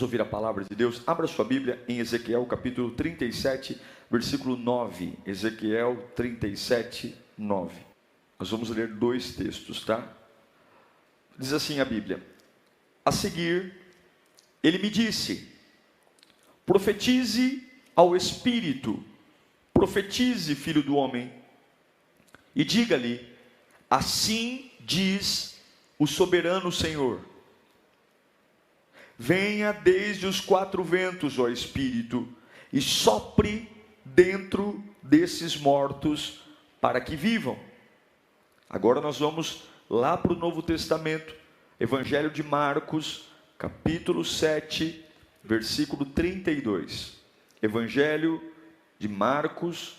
Vamos ouvir a palavra de Deus. Abra sua Bíblia em Ezequiel capítulo 37, versículo 9. Ezequiel 37, 9. Nós vamos ler dois textos, tá? Diz assim a Bíblia: a seguir, ele me disse: profetize ao Espírito, profetize, filho do homem, e diga-lhe: assim diz o soberano Senhor. Venha desde os quatro ventos, ó Espírito, e sopre dentro desses mortos para que vivam. Agora nós vamos lá para o Novo Testamento, Evangelho de Marcos, capítulo 7, versículo 32. Evangelho de Marcos,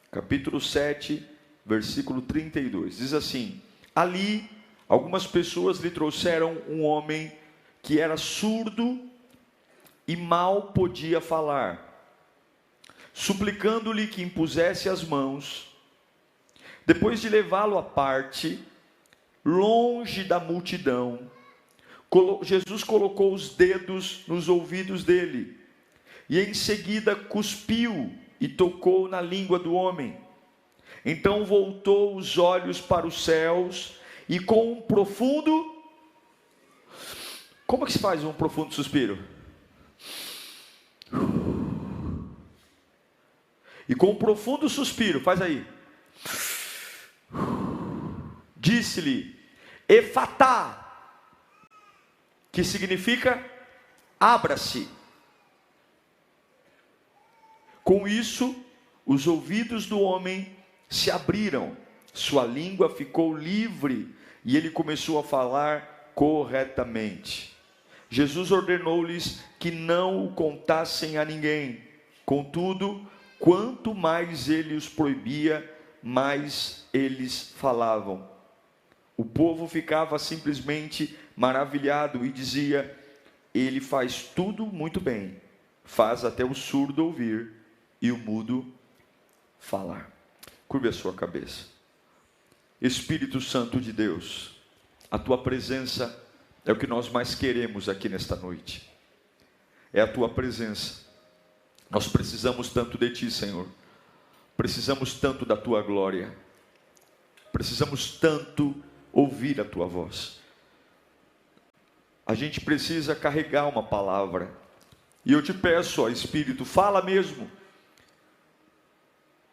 capítulo 7, versículo 32. Diz assim: ali algumas pessoas lhe trouxeram um homem que era surdo e mal podia falar, suplicando-lhe que impusesse as mãos. Depois de levá-lo à parte, longe da multidão, Jesus colocou os dedos nos ouvidos dele, e em seguida cuspiu e tocou na língua do homem. Então voltou os olhos para os céus, e com um profundo... Como é que se faz um profundo suspiro? E com um profundo suspiro, faz aí. Disse-lhe: Efatá, que significa abra-se. Com isso, os ouvidos do homem se abriram, sua língua ficou livre e ele começou a falar corretamente. Jesus ordenou-lhes que não o contassem a ninguém. Contudo, quanto mais ele os proibia, mais eles falavam. O povo ficava simplesmente maravilhado e dizia: ele faz tudo muito bem, faz até o surdo ouvir e o mudo falar. Curve a sua cabeça. Espírito Santo de Deus, a tua presença é o que nós mais queremos aqui nesta noite. É a tua presença. Nós precisamos tanto de ti, Senhor. Precisamos tanto da tua glória. Precisamos tanto ouvir a tua voz. A gente precisa carregar uma palavra. E eu te peço, ó Espírito, fala mesmo.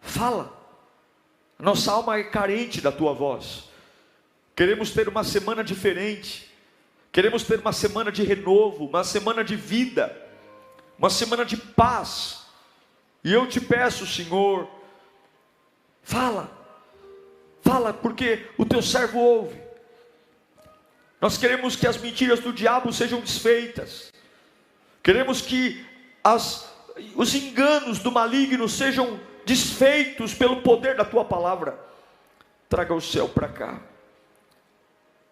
Fala. Nossa alma é carente da tua voz. Queremos ter uma semana diferente. Queremos ter uma semana de renovo, uma semana de vida, uma semana de paz. E eu te peço, Senhor, fala, porque o teu servo ouve. Nós queremos que as mentiras do diabo sejam desfeitas. Queremos que os enganos do maligno sejam desfeitos pelo poder da tua palavra. Traga o céu para cá.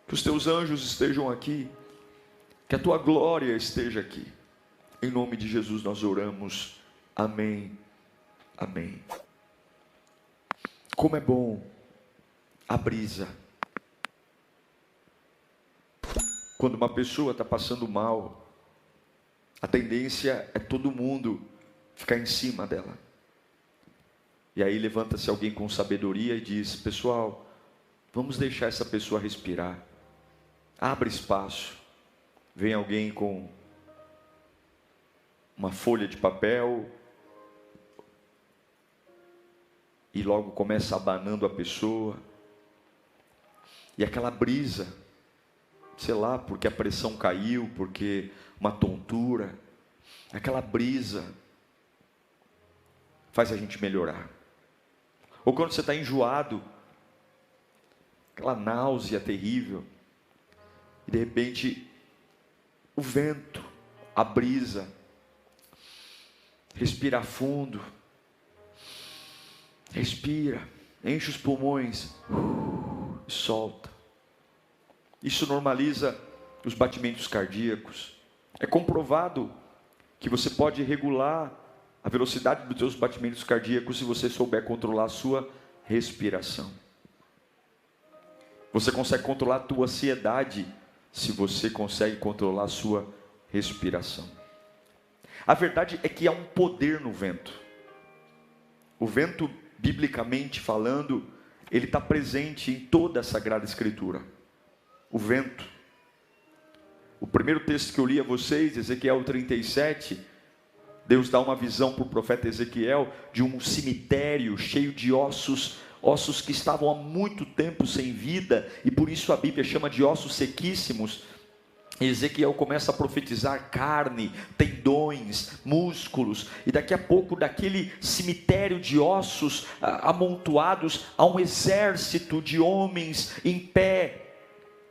Que os teus anjos estejam aqui, que a tua glória esteja aqui. Em nome de Jesus nós oramos. Amém. Amém. Como é bom a brisa. Quando uma pessoa está passando mal, a tendência é todo mundo ficar em cima dela. E aí levanta-se alguém com sabedoria e diz: pessoal, vamos deixar essa pessoa respirar. Abre espaço. Vem alguém com uma folha de papel e logo começa abanando a pessoa. E aquela brisa, sei lá, porque a pressão caiu, porque uma tontura, aquela brisa faz a gente melhorar. Ou quando você está enjoado, aquela náusea terrível, e de repente o vento, a brisa, respira fundo, respira, enche os pulmões e solta. Isso normaliza os batimentos cardíacos. É comprovado que você pode regular a velocidade dos seus batimentos cardíacos se você souber controlar a sua respiração. Você consegue controlar a tua ansiedade se você consegue controlar a sua respiração. A verdade é que há um poder no vento. O vento, biblicamente falando, ele está presente em toda a Sagrada Escritura. O vento. O primeiro texto que eu li a vocês, Ezequiel 37, Deus dá uma visão para o profeta Ezequiel de um cemitério cheio de ossos que estavam há muito tempo sem vida, e por isso a Bíblia chama de ossos sequíssimos. Ezequiel começa a profetizar carne, tendões, músculos, e daqui a pouco daquele cemitério de ossos amontoados, há um exército de homens em pé,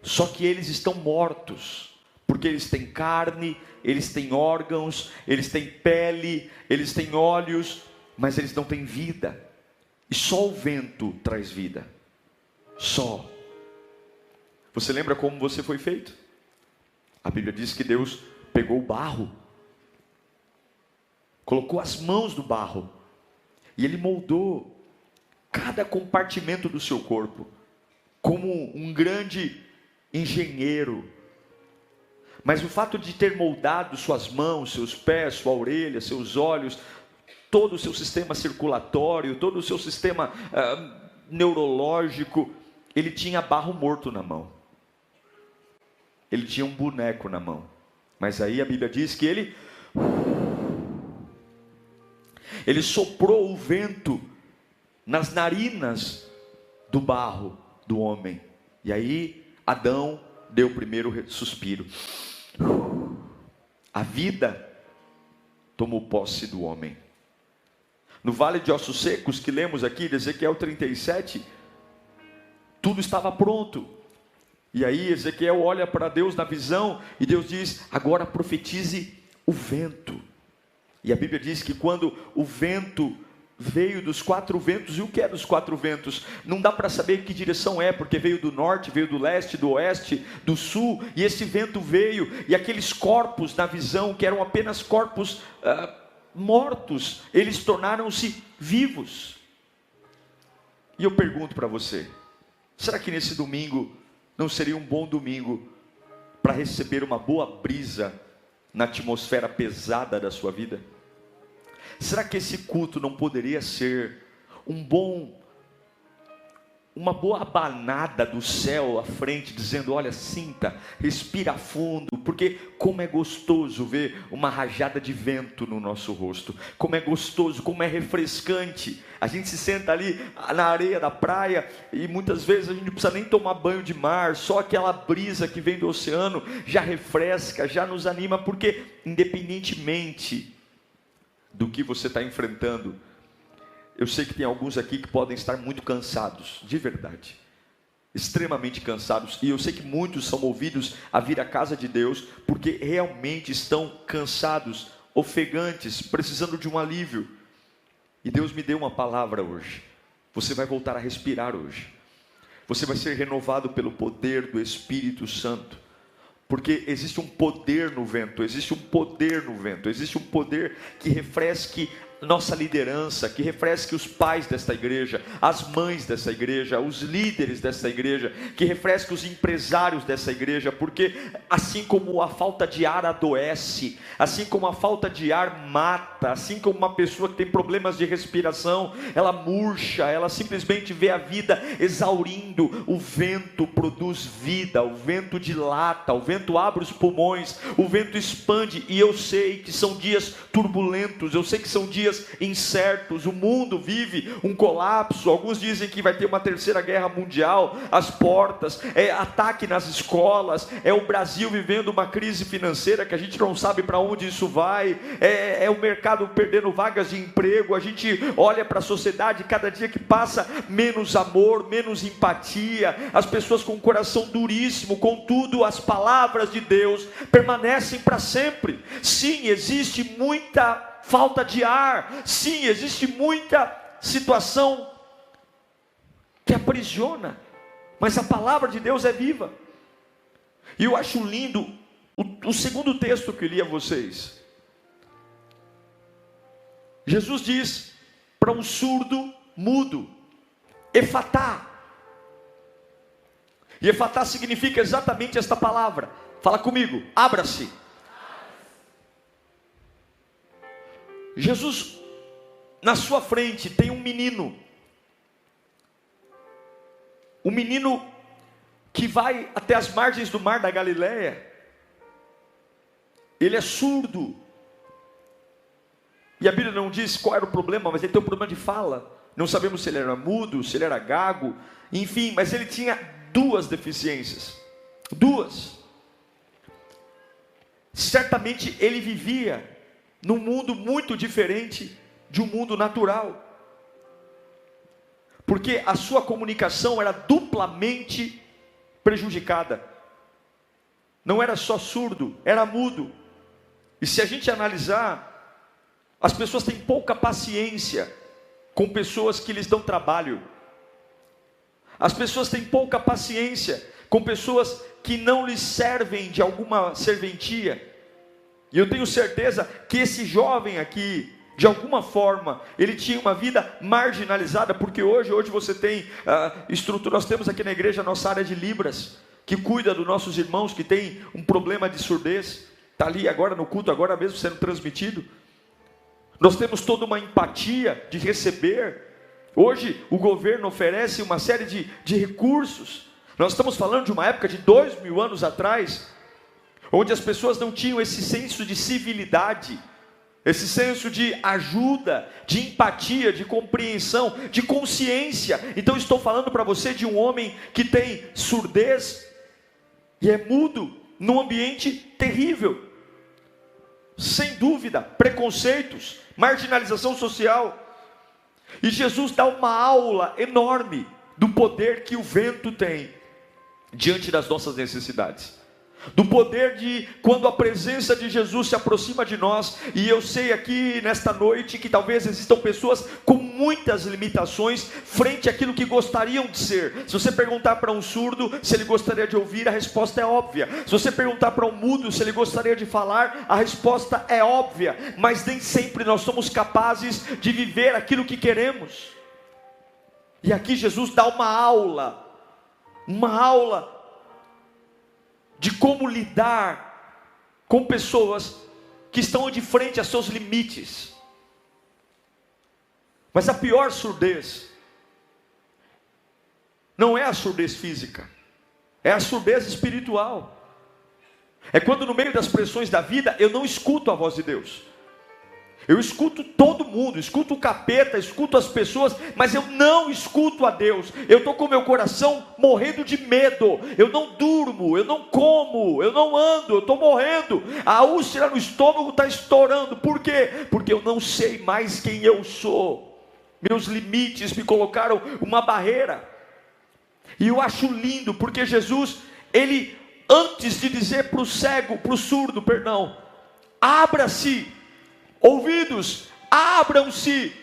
só que eles estão mortos, porque eles têm carne, eles têm órgãos, eles têm pele, eles têm olhos, mas eles não têm vida, e só o vento traz vida, só. Você lembra como você foi feito? A Bíblia diz que Deus pegou o barro, colocou as mãos no barro, e Ele moldou cada compartimento do seu corpo, como um grande engenheiro. Mas o fato de ter moldado suas mãos, seus pés, sua orelha, seus olhos, todo o seu sistema circulatório, todo o seu sistema neurológico, ele tinha barro morto na mão. Ele tinha um boneco na mão. Mas aí a Bíblia diz que ele soprou o vento nas narinas do barro do homem. E aí Adão deu o primeiro suspiro. A vida tomou posse do homem. No vale de ossos secos que lemos aqui, de Ezequiel 37, tudo estava pronto. E aí Ezequiel olha para Deus na visão, e Deus diz: agora profetize o vento. E a Bíblia diz que quando o vento veio dos quatro ventos, e o que é dos quatro ventos? Não dá para saber que direção é, porque veio do norte, veio do leste, do oeste, do sul, e esse vento veio, e aqueles corpos na visão, que eram apenas corpos mortos, eles tornaram-se vivos. E eu pergunto para você, será que nesse domingo não seria um bom domingo para receber uma boa brisa na atmosfera pesada da sua vida? Será que esse culto não poderia ser uma boa abanada do céu à frente, dizendo: olha, sinta, respira fundo, porque como é gostoso ver uma rajada de vento no nosso rosto, como é gostoso, como é refrescante. A gente se senta ali na areia da praia, e muitas vezes a gente não precisa nem tomar banho de mar, só aquela brisa que vem do oceano já refresca, já nos anima, porque independentemente do que você está enfrentando, eu sei que tem alguns aqui que podem estar muito cansados, de verdade, extremamente cansados, e eu sei que muitos são movidos a vir à casa de Deus, porque realmente estão cansados, ofegantes, precisando de um alívio, e Deus me deu uma palavra hoje. Você vai voltar a respirar hoje, você vai ser renovado pelo poder do Espírito Santo, porque existe um poder no vento, existe um poder no vento, existe um poder que refresque nossa liderança, que refresque os pais desta igreja, as mães dessa igreja, os líderes dessa igreja, que refresque os empresários dessa igreja, porque assim como a falta de ar adoece, assim como a falta de ar mata, assim como uma pessoa que tem problemas de respiração, ela murcha, ela simplesmente vê a vida exaurindo, o vento produz vida, o vento dilata, o vento abre os pulmões, o vento expande, e eu sei que são dias turbulentos, eu sei que são dias incertos, o mundo vive um colapso, alguns dizem que vai ter uma terceira guerra mundial às portas, é ataque nas escolas, é o Brasil vivendo uma crise financeira que a gente não sabe para onde isso vai, é o mercado perdendo vagas de emprego, a gente olha para a sociedade, cada dia que passa, menos amor, menos empatia, as pessoas com o coração duríssimo. Contudo, as palavras de Deus permanecem para sempre. Sim, existe muita falta de ar, sim, existe muita situação que aprisiona, mas a palavra de Deus é viva. E eu acho lindo o segundo texto que eu li a vocês. Jesus diz para um surdo mudo: efatá. E efatá significa exatamente esta palavra. Fala comigo: abra-se. Jesus, na sua frente, tem um menino que vai até as margens do mar da Galileia. Ele é surdo, e a Bíblia não diz qual era o problema, mas ele tem um problema de fala. Não sabemos se ele era mudo, se ele era gago, enfim, mas ele tinha duas deficiências, duas. Certamente ele vivia num mundo muito diferente de um mundo natural, porque a sua comunicação era duplamente prejudicada. Não era só surdo, era mudo. E se a gente analisar, as pessoas têm pouca paciência com pessoas que lhes dão trabalho. As pessoas têm pouca paciência com pessoas que não lhes servem de alguma serventia. E eu tenho certeza que esse jovem aqui, de alguma forma, ele tinha uma vida marginalizada, porque hoje você tem estrutura. Nós temos aqui na igreja a nossa área de Libras, que cuida dos nossos irmãos que têm um problema de surdez. Está ali agora no culto, agora mesmo sendo transmitido. Nós temos toda uma empatia de receber. Hoje o governo oferece uma série de recursos. Nós estamos falando de uma época de 2000 anos atrás, onde as pessoas não tinham esse senso de civilidade, esse senso de ajuda, de empatia, de compreensão, de consciência. Então estou falando para você de um homem que tem surdez e é mudo, num ambiente terrível. Sem dúvida, preconceitos, marginalização social. E Jesus dá uma aula enorme do poder que o vento tem diante das nossas necessidades. Do poder de quando a presença de Jesus se aproxima de nós. E eu sei aqui nesta noite que talvez existam pessoas com muitas limitações frente àquilo que gostariam de ser. Se você perguntar para um surdo se ele gostaria de ouvir, a resposta é óbvia. Se você perguntar para um mudo se ele gostaria de falar, a resposta é óbvia. Mas nem sempre nós somos capazes de viver aquilo que queremos. E aqui Jesus dá uma aula de como lidar com pessoas que estão de frente a seus limites. Mas a pior surdez não é a surdez física, é a surdez espiritual. É quando no meio das pressões da vida eu não escuto a voz de Deus. Eu escuto todo mundo, escuto o capeta, escuto as pessoas, mas eu não escuto a Deus. Eu estou com meu coração morrendo de medo. Eu não durmo, eu não como, eu não ando, eu estou morrendo. A úlcera no estômago está estourando. Por quê? Porque eu não sei mais quem eu sou. Meus limites me colocaram uma barreira. E eu acho lindo, porque Jesus, ele, antes de dizer para o cego, para o surdo, perdão, abra-se ouvidos, abram-se,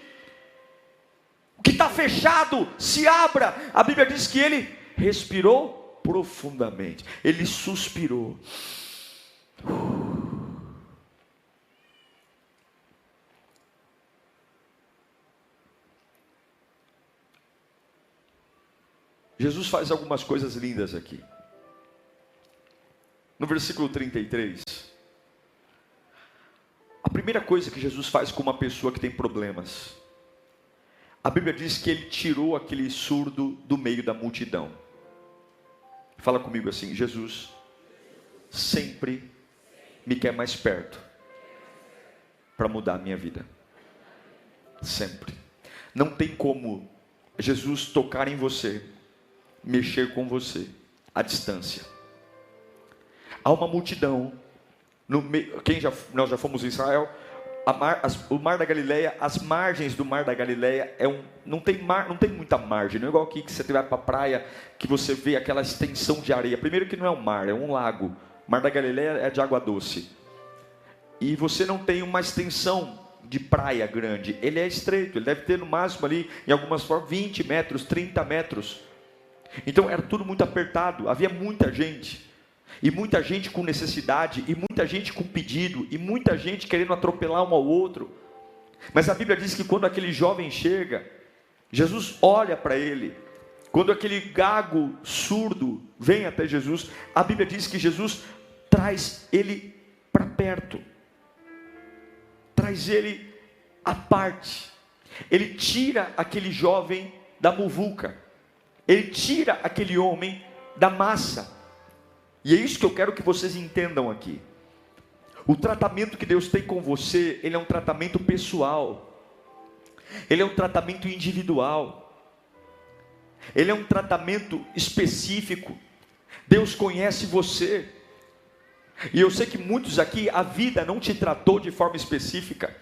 o que está fechado, se abra. A Bíblia diz que ele respirou profundamente, ele suspirou. Jesus faz algumas coisas lindas aqui. No versículo 33, a primeira coisa que Jesus faz com uma pessoa que tem problemas, a Bíblia diz que ele tirou aquele surdo do meio da multidão. Fala comigo assim: Jesus sempre me quer mais perto para mudar a minha vida. Sempre. Não tem como Jesus tocar em você, mexer com você à distância. Há uma multidão no meio. Nós já fomos em Israel. O mar da Galileia, as margens do mar da Galileia não tem muita margem. Não é igual aqui que você vai para a praia, que você vê aquela extensão de areia. Primeiro que não é um mar, é um lago. O mar da Galileia é de água doce. E você não tem uma extensão de praia grande. Ele é estreito, ele deve ter no máximo ali, em algumas formas, 20 metros, 30 metros. Então era tudo muito apertado, havia muita gente. E muita gente com necessidade, e muita gente com pedido, e muita gente querendo atropelar um ao outro. Mas a Bíblia diz que quando aquele jovem chega, Jesus olha para ele. Quando aquele gago surdo vem até Jesus, a Bíblia diz que Jesus traz ele para perto. Traz ele à parte. Ele tira aquele jovem da muvuca. Ele tira aquele homem da massa. E é isso que eu quero que vocês entendam aqui. O tratamento que Deus tem com você, ele é um tratamento pessoal. Ele é um tratamento individual. Ele é um tratamento específico. Deus conhece você. E eu sei que muitos aqui, a vida não te tratou de forma específica.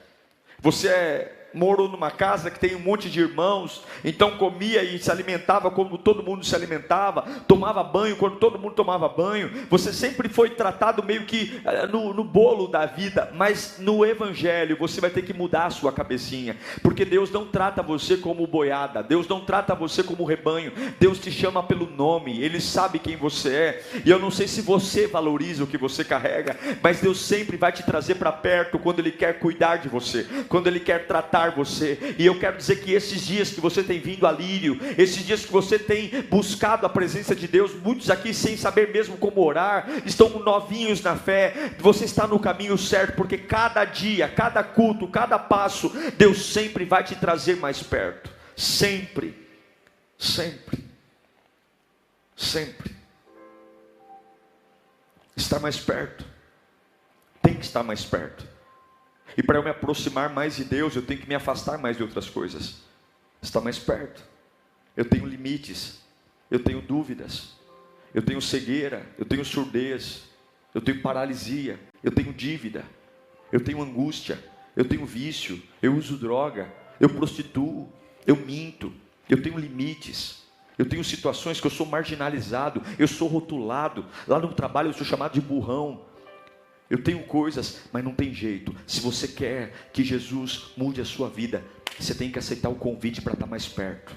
Você morou numa casa que tem um monte de irmãos, então comia e se alimentava como todo mundo se alimentava, tomava banho quando todo mundo tomava banho. Você sempre foi tratado meio que no bolo da vida, mas no evangelho você vai ter que mudar a sua cabecinha, porque Deus não trata você como boiada, Deus não trata você como rebanho, Deus te chama pelo nome, Ele sabe quem você é. E eu não sei se você valoriza o que você carrega, mas Deus sempre vai te trazer para perto quando Ele quer cuidar de você, quando Ele quer tratar você. E eu quero dizer que esses dias que você tem vindo a Lírio, esses dias que você tem buscado a presença de Deus, muitos aqui sem saber mesmo como orar, estão novinhos na fé, você está no caminho certo, porque cada dia, cada culto, cada passo, Deus sempre vai te trazer mais perto, sempre, sempre, sempre, estar mais perto, tem que estar mais perto. E para eu me aproximar mais de Deus, eu tenho que me afastar mais de outras coisas. Estar mais perto. Eu tenho limites. Eu tenho dúvidas. Eu tenho cegueira. Eu tenho surdez. Eu tenho paralisia. Eu tenho dívida. Eu tenho angústia. Eu tenho vício. Eu uso droga. Eu prostituo. Eu minto. Eu tenho limites. Eu tenho situações que eu sou marginalizado. Eu sou rotulado. Lá no trabalho eu sou chamado de burrão. Eu tenho coisas, mas não tem jeito. Se você quer que Jesus mude a sua vida, você tem que aceitar o convite para estar mais perto.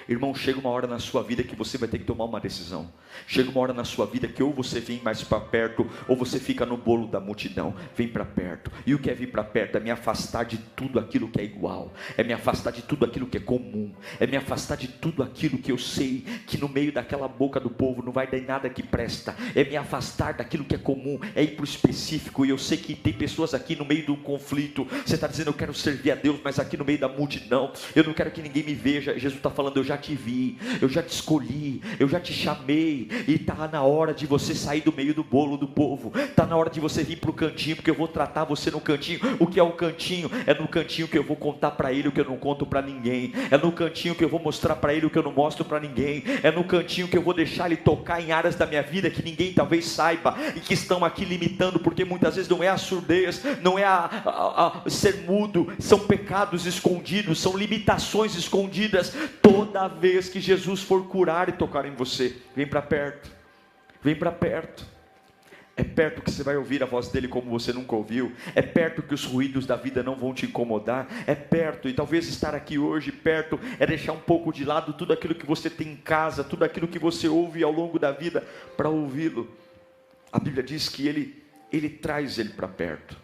Irmão, chega uma hora na sua vida que você vai ter que tomar uma decisão. Chega uma hora na sua vida que ou você vem mais para perto, ou você fica no bolo da multidão. Vem para perto. E o que é vir para perto? É me afastar de tudo aquilo que é igual. É me afastar de tudo aquilo que é comum. É me afastar de tudo aquilo que eu sei que no meio daquela boca do povo não vai dar nada que presta. É me afastar daquilo que é comum. É ir para o específico. E eu sei que tem pessoas aqui no meio do conflito. Você está dizendo, eu quero servir a Deus, mas aqui no meio da multidão, eu não quero que ninguém me veja. Jesus está falando, eu já te vi, eu já te escolhi, eu já te chamei, e está na hora de você sair do meio do bolo do povo, está na hora de você vir para o cantinho, porque eu vou tratar você no cantinho. O que é o cantinho? É no cantinho que eu vou contar para ele o que eu não conto para ninguém, é no cantinho que eu vou mostrar para ele o que eu não mostro para ninguém, é no cantinho que eu vou deixar ele tocar em áreas da minha vida que ninguém talvez saiba, e que estão aqui limitando, porque muitas vezes não é a surdez, não é a ser mudo, são pecados escondidos, são limitações escondidas. Toda vez que Jesus for curar e tocar em você, vem para perto, vem para perto. É perto que você vai ouvir a voz dele como você nunca ouviu. É perto que os ruídos da vida não vão te incomodar. É perto, e talvez estar aqui hoje perto é deixar um pouco de lado tudo aquilo que você tem em casa, tudo aquilo que você ouve ao longo da vida, para ouvi-lo. A Bíblia diz que ele traz ele para perto.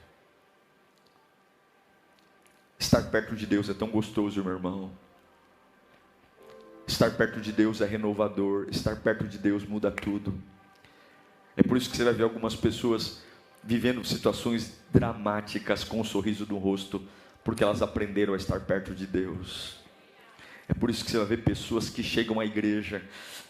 Estar perto de Deus é tão gostoso, meu irmão. Estar perto de Deus é renovador. Estar perto de Deus muda tudo. É por isso que você vai ver algumas pessoas vivendo situações dramáticas com um sorriso no rosto, porque elas aprenderam a estar perto de Deus. É por isso que você vai ver pessoas que chegam à igreja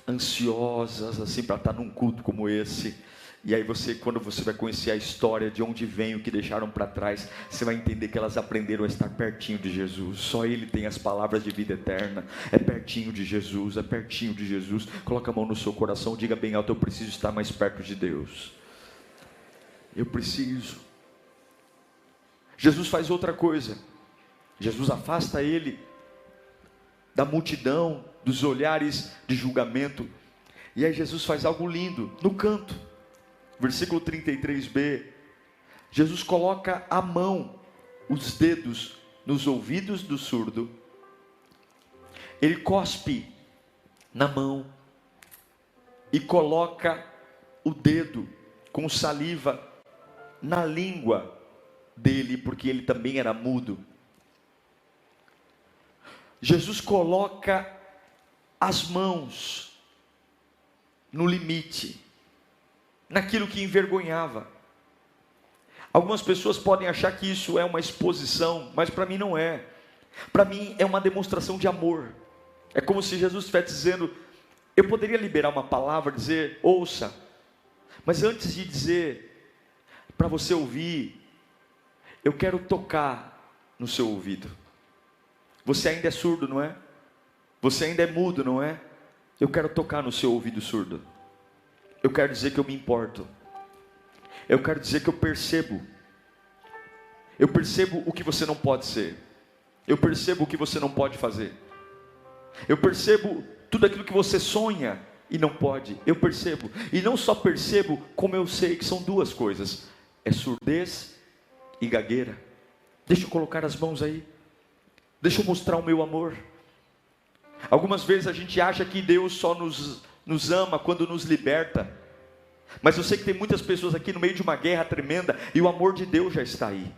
ansiosas assim para estar num culto como esse. E aí quando você vai conhecer a história de onde vem, o que deixaram para trás, você vai entender que elas aprenderam a estar pertinho de Jesus. Só Ele tem as palavras de vida eterna. É pertinho de Jesus, é pertinho de Jesus. Coloca a mão no seu coração, diga bem alto, eu preciso estar mais perto de Deus. Eu preciso. Jesus faz outra coisa. Jesus afasta ele da multidão, dos olhares de julgamento. E aí Jesus faz algo lindo, no canto. Versículo 33b, Jesus coloca a mão, os dedos nos ouvidos do surdo, ele cospe na mão e coloca o dedo com saliva na língua dele, porque ele também era mudo. Jesus coloca as mãos no limite, naquilo que envergonhava. Algumas pessoas podem achar que isso é uma exposição, mas para mim não é. Para mim é uma demonstração de amor. É como se Jesus estivesse dizendo, eu poderia liberar uma palavra, dizer, ouça, mas antes de dizer, para você ouvir, eu quero tocar no seu ouvido. Você ainda é surdo, não é? Você ainda é mudo, não é? Eu quero tocar no seu ouvido surdo. Eu quero dizer que eu me importo. Eu quero dizer que eu percebo. Eu percebo o que você não pode ser. Eu percebo o que você não pode fazer. Eu percebo tudo aquilo que você sonha e não pode. Eu percebo. E não só percebo, como eu sei que são duas coisas. É surdez e gagueira. Deixa eu colocar as mãos aí. Deixa eu mostrar o meu amor. Algumas vezes a gente acha que Deus só nos ama quando nos liberta. Mas eu sei que tem muitas pessoas aqui no meio de uma guerra tremenda e o amor de Deus já está aí.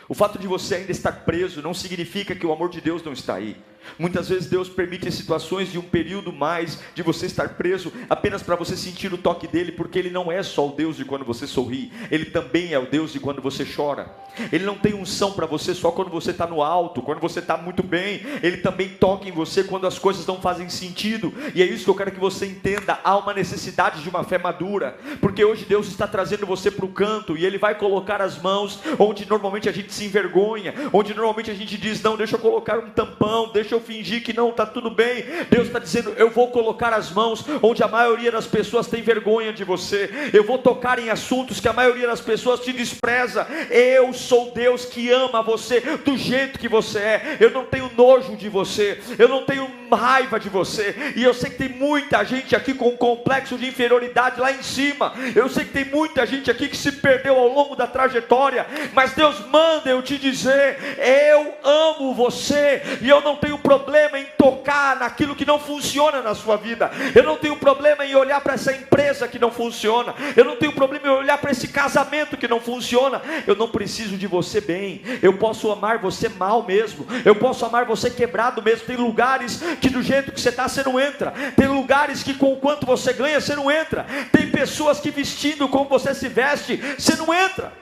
O fato de você ainda estar preso não significa que o amor de Deus não está aí. Muitas vezes Deus permite situações de um período mais de você estar preso apenas para você sentir o toque dele, porque ele não é só o Deus de quando você sorri, ele também é o Deus de quando você chora. Ele não tem unção para você só quando você está no alto, quando você está muito bem. Ele também toca em você quando as coisas não fazem sentido. E é isso que eu quero que você entenda. Há uma necessidade de uma fé madura, porque hoje Deus está trazendo você para o canto e ele vai colocar as mãos onde normalmente a gente se envergonha, onde normalmente a gente diz, não, deixa eu colocar um tampão, deixa eu fingir que não, está tudo bem. Deus está dizendo, eu vou colocar as mãos onde a maioria das pessoas tem vergonha de você. Eu vou tocar em assuntos que a maioria das pessoas te despreza. Eu sou Deus que ama você do jeito que você é. Eu não tenho nojo de você, eu não tenho raiva de você. E eu sei que tem muita gente aqui com um complexo de inferioridade lá em cima. Eu sei que tem muita gente aqui que se perdeu ao longo da trajetória, mas Deus manda eu te dizer, eu amo você, e eu não tenho problema em tocar naquilo que não funciona na sua vida. Eu não tenho problema em olhar para essa empresa que não funciona. Eu não tenho problema em olhar para esse casamento que não funciona. Eu não preciso de você bem. Eu posso amar você mal mesmo. Eu posso amar você quebrado mesmo. Tem lugares que do jeito que você está, você não entra. Tem lugares que com o quanto você ganha, você não entra. Tem pessoas que vestindo como você se veste, você não entra.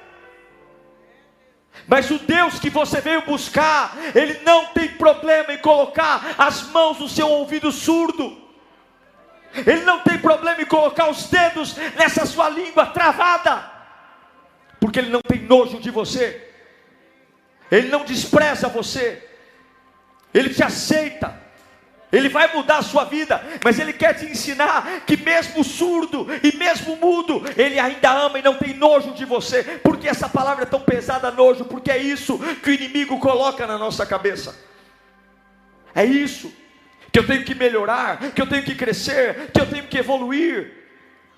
Mas o Deus que você veio buscar, Ele não tem problema em colocar as mãos no seu ouvido surdo. Ele não tem problema em colocar os dedos nessa sua língua travada, porque Ele não tem nojo de você. Ele não despreza você. Ele te aceita. Ele vai mudar a sua vida, mas Ele quer te ensinar que mesmo surdo e mesmo mudo, Ele ainda ama e não tem nojo de você. Porque essa palavra é tão pesada, nojo? Porque é isso que o inimigo coloca na nossa cabeça. É isso, que eu tenho que melhorar, que eu tenho que crescer, que eu tenho que evoluir.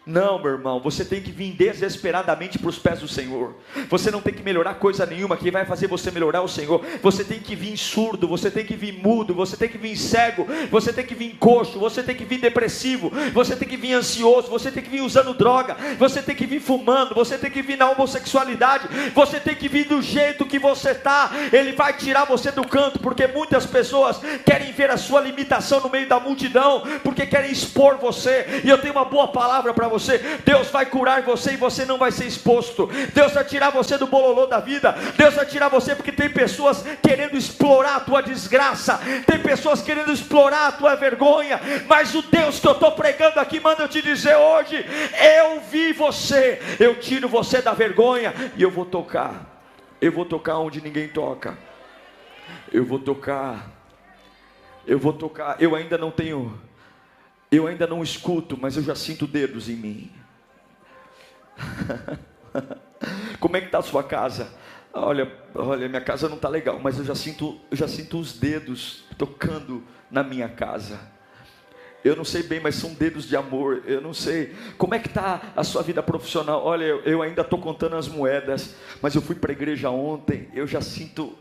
Não, meu irmão, você tem que vir desesperadamente para os pés do Senhor. Você não tem que melhorar coisa nenhuma. Quem vai fazer você melhorar é o Senhor. Você tem que vir surdo, você tem que vir mudo, você tem que vir cego, você tem que vir coxo, você tem que vir depressivo, você tem que vir ansioso, você tem que vir usando droga, você tem que vir fumando, você tem que vir na homossexualidade, você tem que vir do jeito que você está. Ele vai tirar você do canto, porque muitas pessoas querem ver a sua limitação no meio da multidão, porque querem expor você. E eu tenho uma boa palavra para você. Deus vai curar você e você não vai ser exposto. Deus vai tirar você do bololô da vida. Deus vai tirar você, porque tem pessoas querendo explorar a tua desgraça, tem pessoas querendo explorar a tua vergonha. Mas o Deus que eu estou pregando aqui manda eu te dizer hoje, eu vi você, eu tiro você da vergonha e eu vou tocar. Eu vou tocar onde ninguém toca. Eu vou tocar. Eu ainda não escuto, mas eu já sinto dedos em mim. Como é que está a sua casa? Olha, minha casa não está legal, mas eu já sinto os dedos tocando na minha casa. Eu não sei bem, mas são dedos de amor. Eu não sei. Como é que está a sua vida profissional? Olha, eu ainda estou contando as moedas, mas eu fui para a igreja ontem, eu já sinto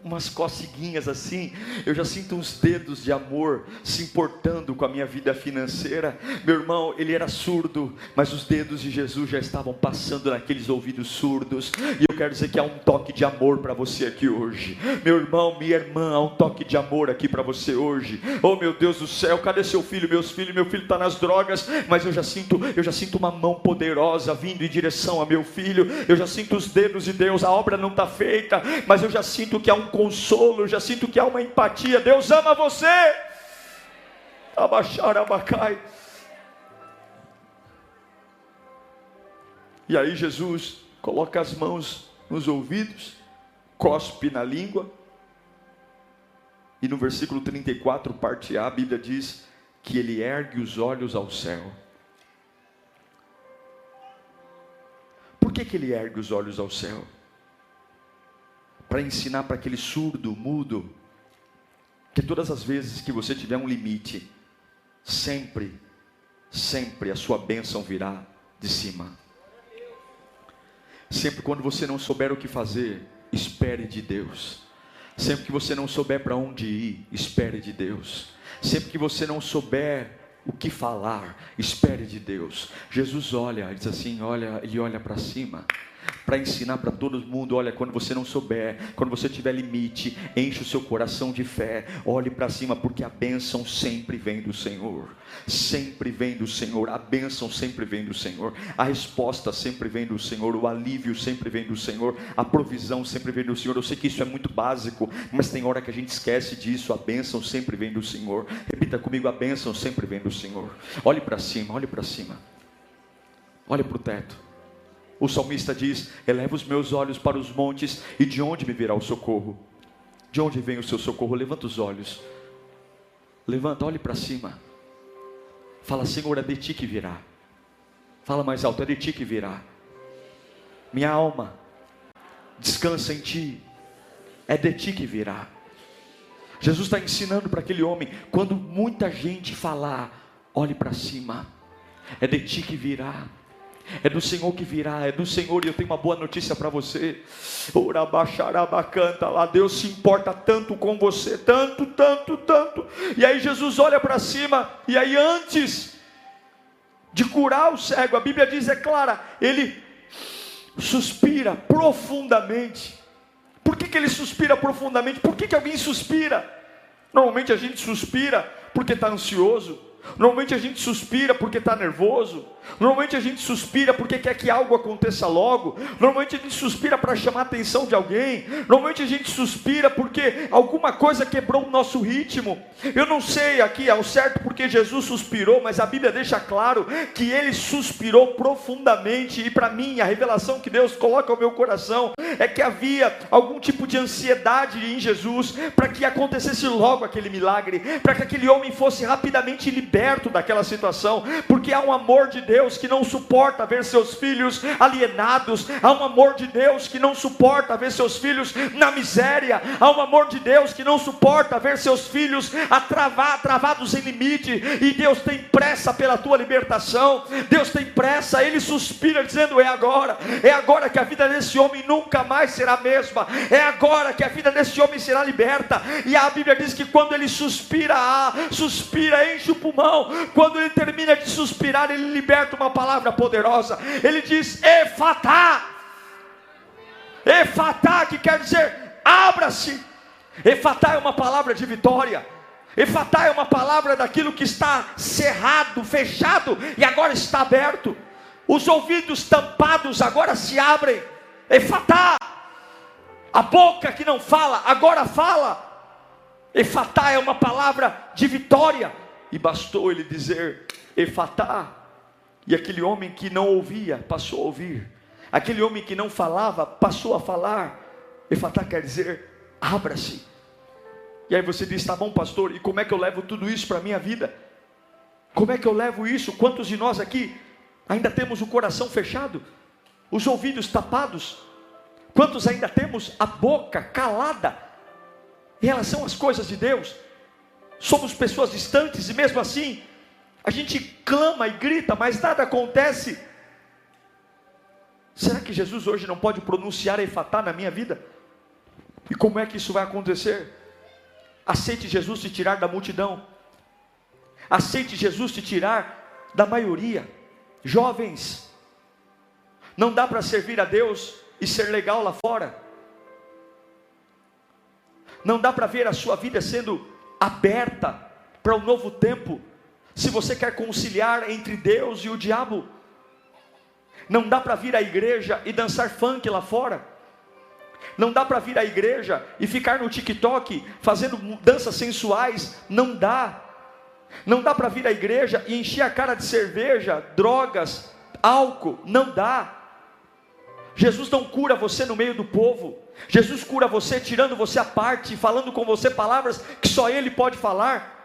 umas coceguinhas assim, eu já sinto uns dedos de amor se importando com a minha vida financeira. Meu irmão, ele era surdo, mas os dedos de Jesus já estavam passando naqueles ouvidos surdos, e eu quero dizer que há um toque de amor para você aqui hoje. Meu irmão, minha irmã, há um toque de amor aqui para você hoje. Oh meu Deus do céu, cadê seu filho, meu filho está nas drogas, mas eu já sinto uma mão poderosa vindo em direção a meu filho, eu já sinto os dedos de Deus, a obra não está feita, mas eu já sinto que há um consolo, eu já sinto que há uma empatia. Deus ama você. Abaixar, abacai. E aí Jesus coloca as mãos nos ouvidos, cospe na língua, e no versículo 34, parte A, a Bíblia diz que ele ergue os olhos ao céu. Por que ele ergue os olhos ao céu? Para ensinar para aquele surdo, mudo, que todas as vezes que você tiver um limite, sempre a sua bênção virá de cima. Sempre quando você não souber o que fazer, espere de Deus. Sempre que você não souber para onde ir, espere de Deus. Sempre que você não souber o que falar, espere de Deus. Jesus olha, diz assim, ele olha para cima, para ensinar para todo mundo. Olha, quando você não souber, quando você tiver limite, enche o seu coração de fé, olhe para cima, porque a bênção sempre vem do Senhor. Sempre vem do Senhor, a bênção sempre vem do Senhor, a resposta sempre vem do Senhor, o alívio sempre vem do Senhor, a provisão sempre vem do Senhor. Eu sei que isso é muito básico, mas tem hora que a gente esquece disso. A bênção sempre vem do Senhor. Repita comigo: a bênção sempre vem do Senhor. Olhe para cima, olhe para cima, olhe para o teto. O salmista diz: eleva os meus olhos para os montes, e de onde me virá o socorro? De onde vem o seu socorro? Levanta os olhos, levanta, olhe para cima. Fala: Senhor, é de ti que virá. Fala mais alto: é de ti que virá. Minha alma descansa em ti, é de ti que virá. Jesus está ensinando para aquele homem: quando muita gente falar, olhe para cima, é de ti que virá. É do Senhor que virá, é do Senhor. E eu tenho uma boa notícia para você. Urabaxarabacanta lá, Deus se importa tanto com você, tanto. E aí Jesus olha para cima, e aí antes de curar o cego, a Bíblia diz, é clara, ele suspira profundamente. Por que ele suspira profundamente? Por que alguém suspira? Normalmente a gente suspira porque está ansioso. Normalmente a gente suspira porque está nervoso. Normalmente a gente suspira porque quer que algo aconteça logo. Normalmente a gente suspira para chamar a atenção de alguém. Normalmente a gente suspira porque alguma coisa quebrou o nosso ritmo. Eu não sei aqui ao certo porque Jesus suspirou, mas a Bíblia deixa claro que ele suspirou profundamente. E para mim a revelação que Deus coloca ao meu coração é que havia algum tipo de ansiedade em Jesus para que acontecesse logo aquele milagre, para que aquele homem fosse rapidamente liberto daquela situação, porque há um amor de Deus que não suporta ver seus filhos alienados, há um amor de Deus que não suporta ver seus filhos na miséria, há um amor de Deus que não suporta ver seus filhos travados em limite, e Deus tem pressa pela tua libertação. Deus tem pressa, ele suspira dizendo: é agora que a vida desse homem nunca mais será a mesma, é agora que a vida desse homem será liberta. E a Bíblia diz que quando ele suspira, enche o pulmão. Quando ele termina de suspirar, ele liberta uma palavra poderosa. Ele diz: Efatá. Efatá, que quer dizer abra-se. Efatá é uma palavra de vitória. Efatá é uma palavra daquilo que está cerrado, fechado, e agora está aberto. Os ouvidos tampados agora se abrem. Efatá. A boca que não fala, agora fala. Efatá é uma palavra de vitória. E bastou ele dizer Efatá, e aquele homem que não ouvia passou a ouvir. Aquele homem que não falava passou a falar. Efatá quer dizer abra-se. E aí você diz: tá bom, pastor, e como é que eu levo tudo isso para a minha vida? Como é que eu levo isso? Quantos de nós aqui ainda temos o coração fechado, os ouvidos tapados? Quantos ainda temos a boca calada em relação às coisas de Deus? Somos pessoas distantes e mesmo assim a gente clama e grita, mas nada acontece. Será que Jesus hoje não pode pronunciar Efatá na minha vida? E como é que isso vai acontecer? Aceite Jesus te tirar da multidão. Aceite Jesus te tirar da maioria. Jovens, não dá para servir a Deus e ser legal lá fora. Não dá para ver a sua vida sendo aberta para um novo tempo, se você quer conciliar entre Deus e o diabo. Não dá para vir à igreja e dançar funk lá fora. Não dá para vir à igreja e ficar no TikTok fazendo danças sensuais. Não dá. Não dá para vir à igreja e encher a cara de cerveja, drogas, álcool. Não dá. Jesus não cura você no meio do povo. Jesus cura você tirando você à parte, falando com você palavras que só Ele pode falar.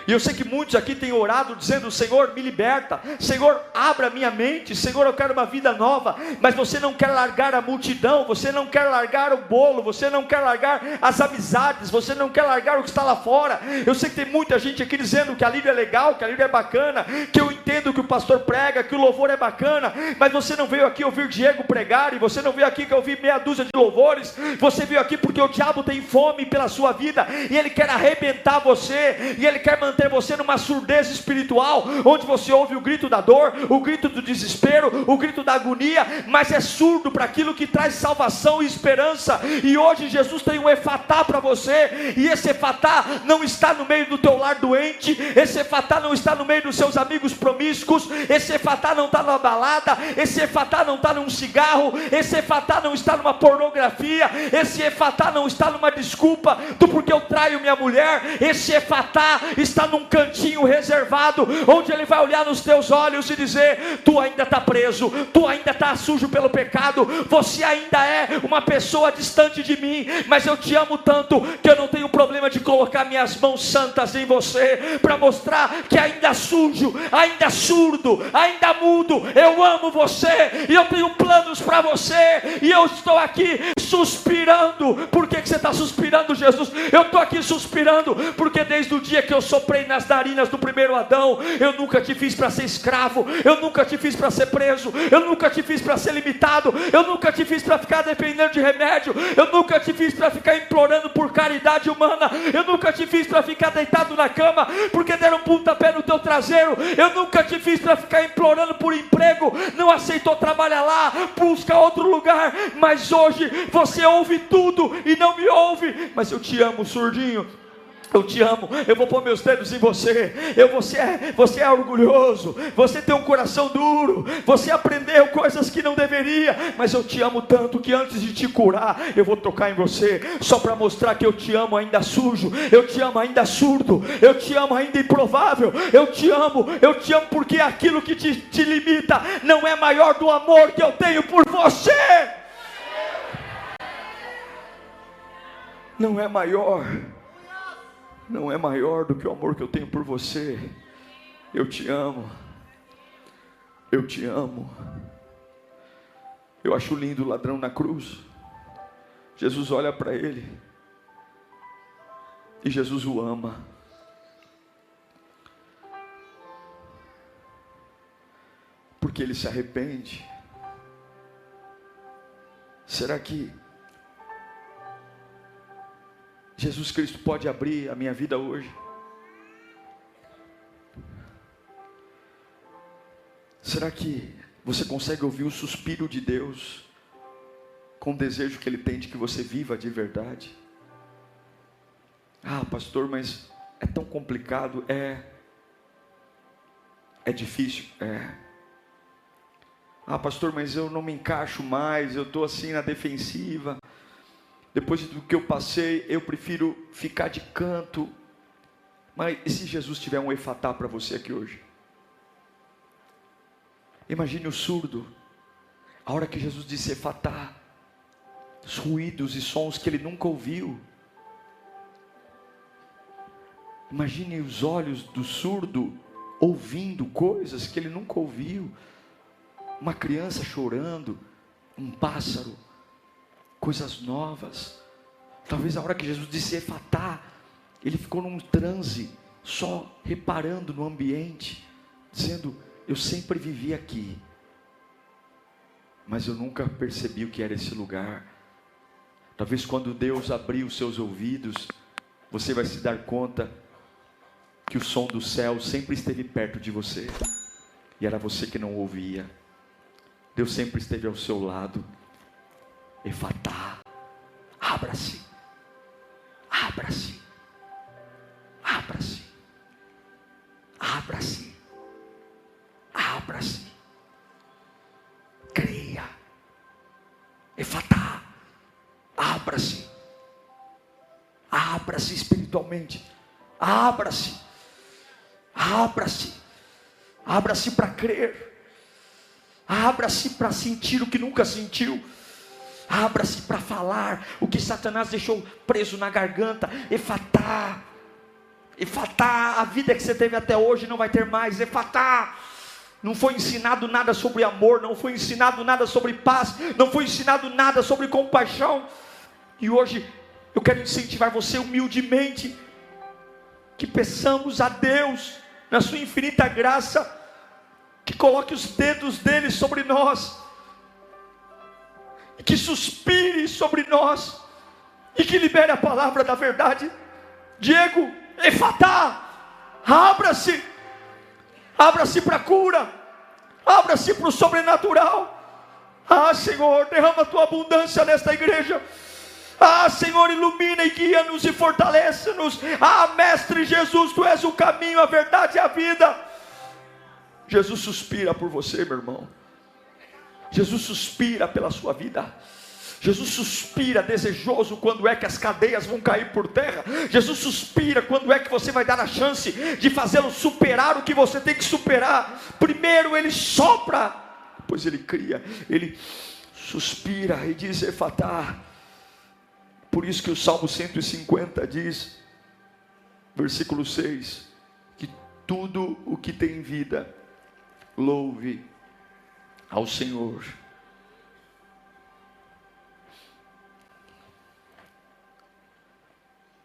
E eu sei que muitos aqui têm orado dizendo: Senhor, me liberta, Senhor, abra a minha mente, Senhor, eu quero uma vida nova. Mas você não quer largar a multidão, você não quer largar o bolo, você não quer largar as amizades, você não quer largar o que está lá fora. Eu sei que tem muita gente aqui dizendo que a Lírio é legal, que a Lírio é bacana, que eu entendo que o pastor prega, que o louvor é bacana, mas você não veio aqui ouvir Diego pregar, e você não veio aqui que ouvir meia dúzia de louvores. Você veio aqui porque o diabo tem fome pela sua vida, e ele quer arrebentar você, e ele quer manter você numa surdez espiritual, onde você ouve o grito da dor, o grito do desespero, o grito da agonia, mas é surdo para aquilo que traz salvação e esperança. E hoje Jesus tem um efatá para você, e esse efatá não está no meio do teu lar doente, esse efatá não está no meio dos seus amigos promíscuos, esse efatá não está numa balada, esse efatá não está num cigarro, esse efatá não está numa pornografia, esse efatá não está numa desculpa do porque eu traio minha mulher. Esse efatá está num cantinho reservado, onde Ele vai olhar nos teus olhos e dizer: tu ainda está preso, tu ainda está sujo pelo pecado, você ainda é uma pessoa distante de mim, mas eu te amo tanto que eu não tenho problema de colocar minhas mãos santas em você, para mostrar que ainda sujo, ainda surdo, ainda mudo, eu amo você, e eu tenho planos para você, e eu estou aqui suspirando. Por que você está suspirando, Jesus? Eu estou aqui suspirando porque desde o dia que eu soprei nas narinas do primeiro Adão, eu nunca te fiz para ser escravo, eu nunca te fiz para ser preso, eu nunca te fiz para ser limitado, eu nunca te fiz para ficar dependendo de remédio, eu nunca te fiz para ficar implorando por caridade humana, eu nunca te fiz para ficar deitado na cama porque deram um pontapé no teu traseiro, eu nunca te fiz para ficar implorando por emprego, não aceitou trabalhar lá, busca outro lugar. Mas hoje você ouve tudo e não me ouve. Mas eu te amo, surdinho, eu te amo, eu vou pôr meus dedos em você. Você é orgulhoso, você tem um coração duro, você aprendeu coisas que não deveria, mas eu te amo tanto que antes de te curar, eu vou tocar em você, só para mostrar que eu te amo ainda sujo, eu te amo ainda surdo, eu te amo ainda improvável, eu te amo porque aquilo que te limita não é maior do amor que eu tenho por você. Não é maior. Não é maior do que o amor que eu tenho por você. Eu te amo. Eu te amo. Eu acho lindo o ladrão na cruz. Jesus olha para ele e Jesus o ama. Porque ele se arrepende. Será que Jesus Cristo pode abrir a minha vida hoje? Será que você consegue ouvir o suspiro de Deus com o desejo que Ele tem de que você viva de verdade? Ah, pastor, mas é tão complicado. É difícil. Ah, pastor, mas eu não me encaixo mais, eu estou assim na defensiva. Depois do que eu passei, eu prefiro ficar de canto. Mas e se Jesus tiver um efatá para você aqui hoje? Imagine o surdo, a hora que Jesus disse efatá, os ruídos e sons que ele nunca ouviu. Imagine os olhos do surdo ouvindo coisas que ele nunca ouviu. Uma criança chorando, um pássaro, coisas novas. Talvez a hora que Jesus disse efatá, ele ficou num transe, só reparando no ambiente, dizendo: eu sempre vivi aqui, mas eu nunca percebi o que era esse lugar. Talvez quando Deus abrir os seus ouvidos, você vai se dar conta que o som do céu sempre esteve perto de você, e era você que não ouvia. Deus sempre esteve ao seu lado. Efatá, abra-se, abra-se, abra-se, abra-se, abra-se, creia, efatá, abra-se, abra-se espiritualmente, abra-se, abra-se, abra-se para crer, abra-se para sentir o que nunca sentiu, abra-se para falar o que Satanás deixou preso na garganta. Efatá, efatá, a vida que você teve até hoje não vai ter mais. Efatá, não foi ensinado nada sobre amor, não foi ensinado nada sobre paz, não foi ensinado nada sobre compaixão, e hoje eu quero incentivar você humildemente, que peçamos a Deus, na sua infinita graça, que coloque os dedos dele sobre nós, e que suspire sobre nós, e que libere a palavra da verdade. Diego, efatá, abra-se, abra-se para a cura, abra-se para o sobrenatural. Ah, Senhor, derrama a tua abundância nesta igreja. Ah, Senhor, ilumina e guia-nos e fortalece-nos. Ah, Mestre Jesus, Tu és o caminho, a verdade e a vida. Jesus suspira por você, meu irmão. Jesus suspira pela sua vida. Jesus suspira desejoso quando é que as cadeias vão cair por terra. Jesus suspira quando é que você vai dar a chance de fazê-lo superar o que você tem que superar. Primeiro Ele sopra, depois Ele cria. Ele suspira e diz efatá. Por isso que o Salmo 150 diz, versículo 6, que tudo o que tem vida louve ao Senhor.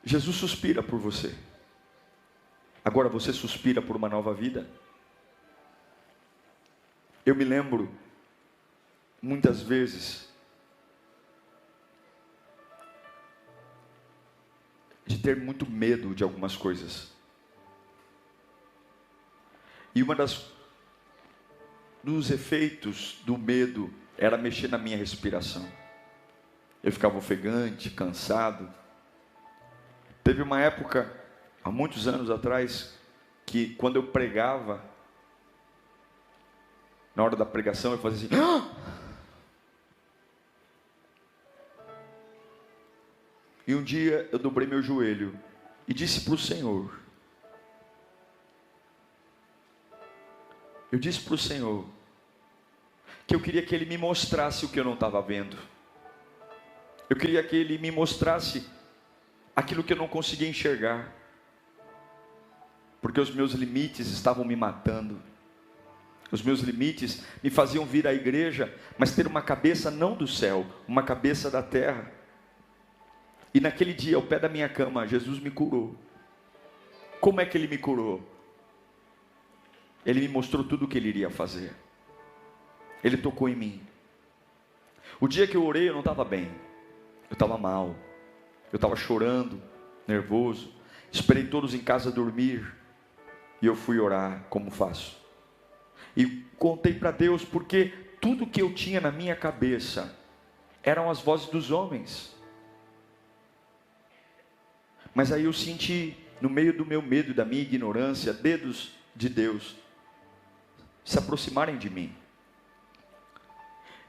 Jesus suspira por você. Agora você suspira por uma nova vida? Eu me lembro muitas vezes de ter muito medo de algumas coisas. E dos efeitos do medo era mexer na minha respiração. Eu ficava ofegante, cansado. Teve uma época, há muitos anos atrás, que quando eu pregava, na hora da pregação eu fazia assim, e um dia eu dobrei meu joelho e disse para o Senhor, que eu queria que Ele me mostrasse o que eu não estava vendo. Eu queria que Ele me mostrasse aquilo que eu não conseguia enxergar, porque os meus limites estavam me matando. Os meus limites me faziam vir à igreja, mas ter uma cabeça não do céu, uma cabeça da terra. E naquele dia, ao pé da minha cama, Jesus me curou. Como é que Ele me curou? Ele me mostrou tudo o que Ele iria fazer. Ele tocou em mim. O dia que eu orei, eu não estava bem. Eu estava mal. Eu estava chorando, nervoso. Esperei todos em casa dormir. E eu fui orar, como faço. E contei para Deus, porque tudo que eu tinha na minha cabeça eram as vozes dos homens. Mas aí eu senti, no meio do meu medo e da minha ignorância, dedos de Deus se aproximarem de mim.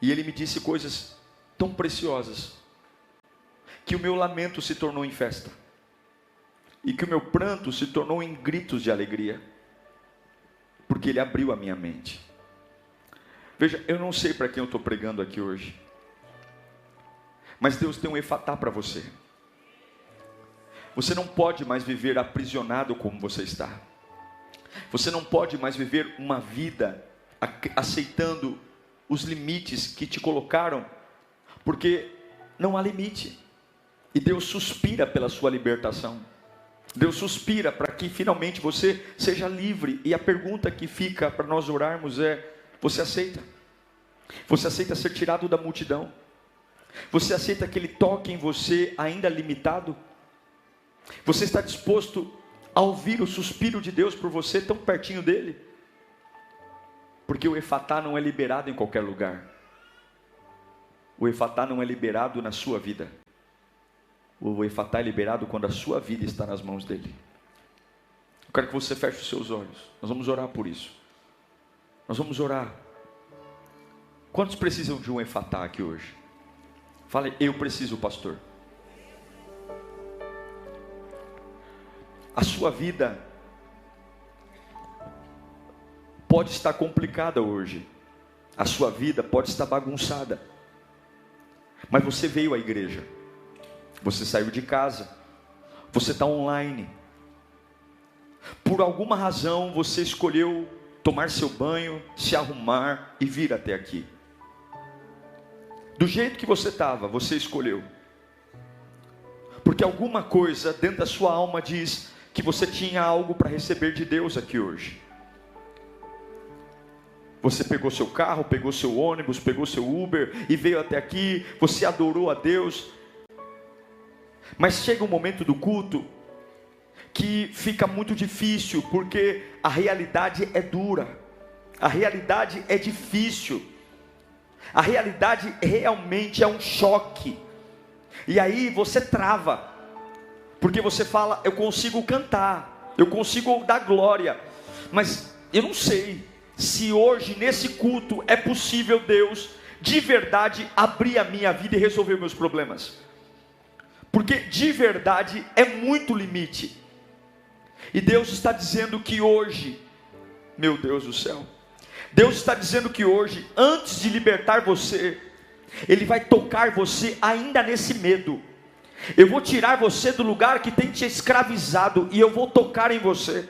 E Ele me disse coisas tão preciosas, que o meu lamento se tornou em festa, e que o meu pranto se tornou em gritos de alegria, porque Ele abriu a minha mente. Veja, eu não sei para quem eu estou pregando aqui hoje, mas Deus tem um efatá para você. Você não pode mais viver aprisionado como você está. Você não pode mais viver uma vida aceitando os limites que te colocaram, porque não há limite. E Deus suspira pela sua libertação. Deus suspira para que finalmente você seja livre. E a pergunta que fica para nós orarmos é: você aceita? Você aceita ser tirado da multidão? Você aceita que Ele toque em você ainda limitado? Você está disposto a ouvir o suspiro de Deus por você tão pertinho dEle? Porque o efatá não é liberado em qualquer lugar. O efatá não é liberado na sua vida. O efatá é liberado quando a sua vida está nas mãos dEle. Eu quero que você feche os seus olhos. Nós vamos orar por isso. Nós vamos orar. Quantos precisam de um efatá aqui hoje? Fale, eu preciso, pastor. A sua vida pode estar complicada hoje. A sua vida pode estar bagunçada. Mas você veio à igreja. Você saiu de casa. Você está online. Por alguma razão você escolheu tomar seu banho, se arrumar e vir até aqui. Do jeito que você estava, você escolheu. Porque alguma coisa dentro da sua alma diz que você tinha algo para receber de Deus aqui hoje. Você pegou seu carro, pegou seu ônibus, pegou seu Uber e veio até aqui, você adorou a Deus. Mas chega um momento do culto que fica muito difícil, porque a realidade é dura, a realidade é difícil, a realidade realmente é um choque. E aí você trava, porque você fala, eu consigo cantar, eu consigo dar glória, mas eu não sei se hoje nesse culto é possível Deus de verdade abrir a minha vida e resolver meus problemas, porque de verdade é muito limite. E Deus está dizendo que hoje, meu Deus do céu, Deus está dizendo que hoje, antes de libertar você, Ele vai tocar você ainda nesse medo. Eu vou tirar você do lugar que tem te escravizado e eu vou tocar em você.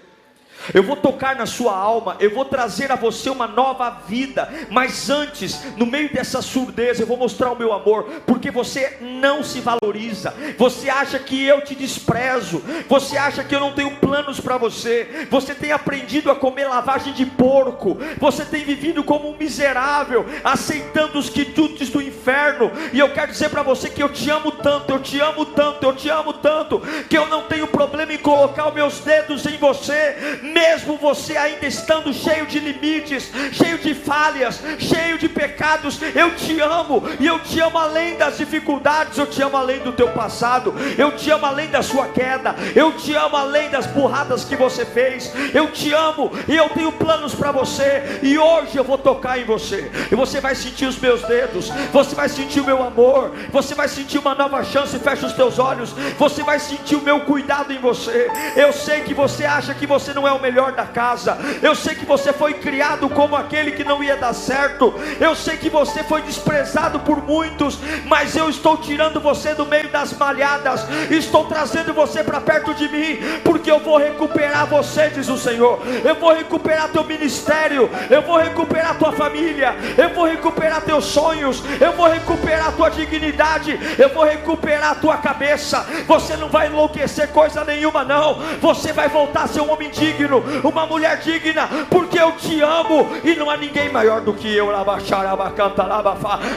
Eu vou tocar na sua alma, eu vou trazer a você uma nova vida. Mas antes, no meio dessa surdez, eu vou mostrar o meu amor, porque você não se valoriza. Você acha que eu te desprezo, você acha que eu não tenho planos para você. Você tem aprendido a comer lavagem de porco, você tem vivido como um miserável, aceitando os quitutes do inferno. E eu quero dizer para você que eu te amo tanto, eu te amo tanto, eu te amo tanto, que eu não tenho problema em colocar os meus dedos em você, mesmo você ainda estando cheio de limites, cheio de falhas, cheio de pecados. Eu te amo, e eu te amo além das dificuldades, eu te amo além do teu passado, eu te amo além da sua queda, eu te amo além das burradas que você fez, eu te amo, e eu tenho planos para você. E hoje eu vou tocar em você, e você vai sentir os meus dedos, você vai sentir o meu amor, você vai sentir uma nova chance. Fecha os teus olhos, você vai sentir o meu cuidado em você. Eu sei que você acha que você não é o melhor da casa, eu sei que você foi criado como aquele que não ia dar certo, eu sei que você foi desprezado por muitos, mas eu estou tirando você do meio das malhadas, estou trazendo você para perto de mim, porque eu vou recuperar você, diz o Senhor. Eu vou recuperar teu ministério, eu vou recuperar tua família, eu vou recuperar teus sonhos, eu vou recuperar tua dignidade, eu vou recuperar tua cabeça. Você não vai enlouquecer coisa nenhuma não, você vai voltar a ser um homem digno, uma mulher digna, porque eu te amo, e não há ninguém maior do que eu.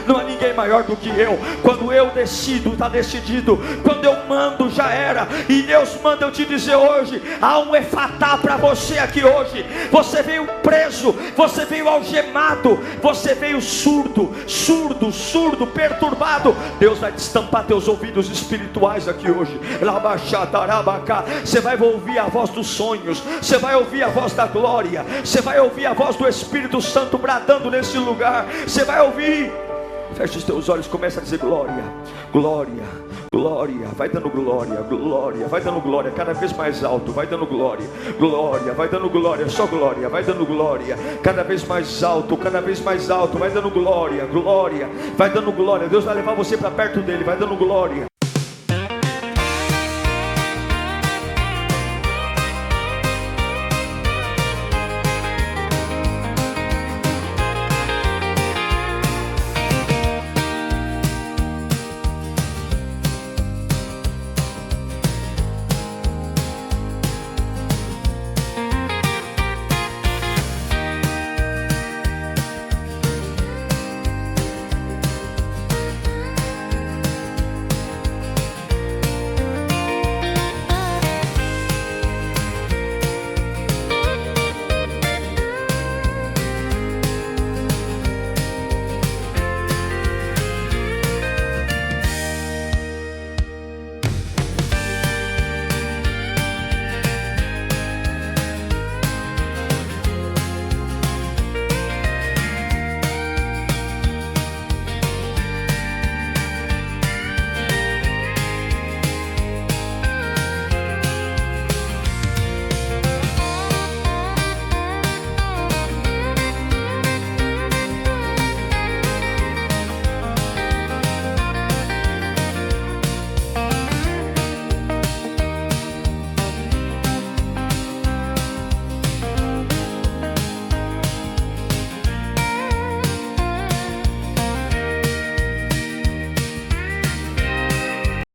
Não há ninguém maior do que eu. Quando eu decido, está decidido. Quando eu mando, já era. E Deus manda eu te dizer hoje, há um efatá para você aqui hoje. Você veio preso, você veio algemado, você veio surdo, perturbado. Deus vai destampar teus ouvidos espirituais aqui hoje. Você vai ouvir a voz dos sonhos, você vai ouvir a voz da glória, você vai ouvir a voz do Espírito Santo bradando nesse lugar. Você vai ouvir. Fecha os teus olhos, começa a dizer glória, glória, glória. Vai dando glória, glória, vai dando glória cada vez mais alto. Vai dando glória, glória, vai dando glória, só glória. Vai dando glória cada vez mais alto, cada vez mais alto. Vai dando glória, glória, vai dando glória. Deus vai levar você para perto dele. Vai dando glória,